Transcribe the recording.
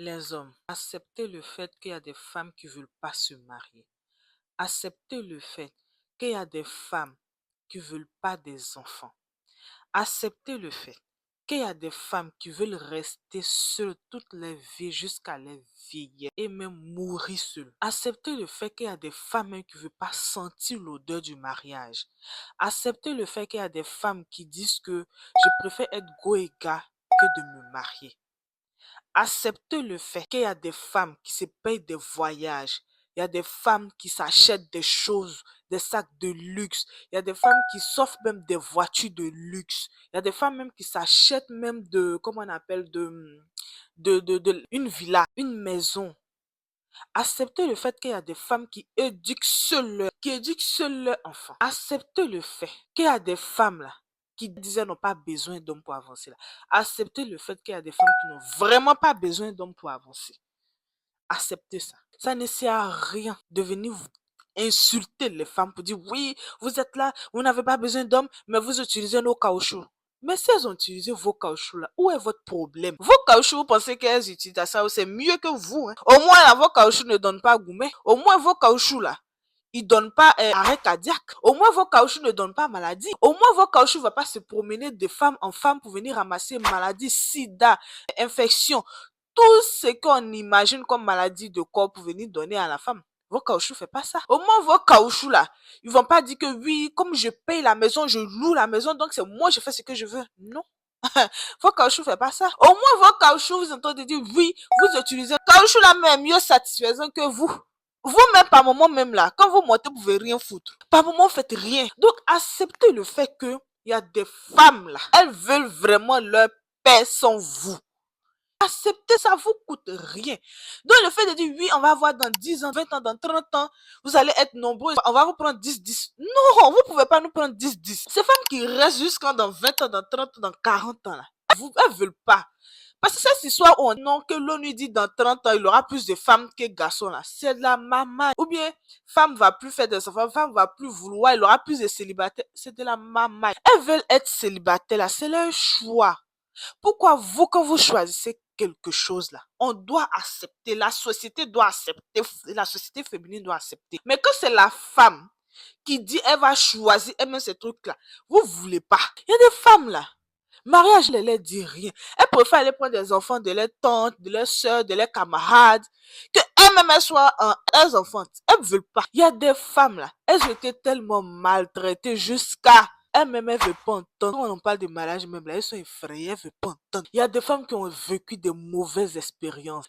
Les hommes, acceptez le fait qu'il y a des femmes qui ne veulent pas se marier. Acceptez le fait qu'il y a des femmes qui ne veulent pas des enfants. Acceptez le fait qu'il y a des femmes qui veulent rester seules toute leur vie jusqu'à leur vieillesse et même mourir seules. Acceptez le fait qu'il y a des femmes qui ne veulent pas sentir l'odeur du mariage. Acceptez le fait qu'il y a des femmes qui disent que je préfère être goéga que de me marier. Acceptez le fait qu'il y a des femmes qui se payent des voyages. Il y a des femmes qui s'achètent des choses, des sacs de luxe. Il y a des femmes qui s'offrent même des voitures de luxe. Il y a des femmes même qui s'achètent même comment on appelle, une villa, une maison. Acceptez le fait qu'il y a des femmes qui éduquent seuls leurs enfants. Acceptez le fait qu'il y a des femmes là qui disaient n'ont pas besoin d'hommes pour avancer là. Acceptez le fait qu'il y a des femmes qui n'ont vraiment pas besoin d'hommes pour avancer. Acceptez ça. Ça ne sert à rien de venir vous insulter les femmes pour dire oui, vous êtes là, vous n'avez pas besoin d'hommes, mais vous utilisez nos caoutchoucs. Mais si elles ont utilisé vos caoutchoucs là, où est votre problème? Vos caoutchoucs, vous pensez qu'elles utilisent ça, c'est mieux que vous. Hein? Au moins là, vos caoutchoucs ne donnent pas gourmet. Au moins vos caoutchoucs là, ils donnent pas arrêt cardiaque. Au moins vos caoutchoucs ne donnent pas maladie. Au moins vos caoutchoucs ne vont pas se promener de femme en femme pour venir ramasser maladie, sida, infection. Tout ce qu'on imagine comme maladie de corps pour venir donner à la femme. Vos caoutchoucs ne font pas ça. Au moins, vos caoutchoucs là, ils vont pas dire que oui, comme je paye la maison, je loue la maison, donc c'est moi, je fais ce que je veux. Non. Vos caoutchoucs ne font pas ça. Au moins, vos caoutchoucs, vous entendez dire oui, vous utilisez. Caoutchouc là même mieux satisfaisant que vous. Vous-même, par moment même là, quand vous montez, vous ne pouvez rien foutre. Par moment, vous faites rien. Donc, acceptez le fait que il y a des femmes là, elles veulent vraiment leur paix sans vous. Accepter ça vous coûte rien. Donc le fait de dire oui, on va voir dans 10 ans, 20 ans, dans 30 ans, vous allez être nombreux, on va vous prendre 10-10. Non, vous ne pouvez pas nous prendre 10-10. Ces femmes qui restent jusqu'à dans 20 ans, dans 30 ans, dans 40 ans, là, elles ne veulent pas. Parce que cette histoire où non, que l'ONU dit dans 30 ans, il y aura plus de femmes que de garçons, là, c'est de la maman. Ou bien, femme va plus faire des enfants, femme va plus vouloir, il y aura plus de célibataires. C'est de la maman. Elles veulent être célibataires, là, c'est leur choix. Pourquoi vous, quand vous choisissez quelque chose là, on doit accepter, la société doit accepter, la société féminine doit accepter. Mais quand c'est la femme qui dit elle va choisir, elle met ces trucs là, vous voulez pas. Il y a des femmes là, mariage ne leur dit rien. Elles préfèrent aller prendre des enfants de leurs tantes, de leurs soeurs, de leurs camarades, que elles-mêmes soient leurs enfants. Elles ne veulent pas. Il y a des femmes là, elles ont été tellement maltraitées jusqu'à elles-mêmes, elles ne veulent pas entendre. Quand on parle de mariage même là, elles sont effrayées, elles ne veulent pas entendre. Il y a des femmes qui ont vécu de mauvaises expériences.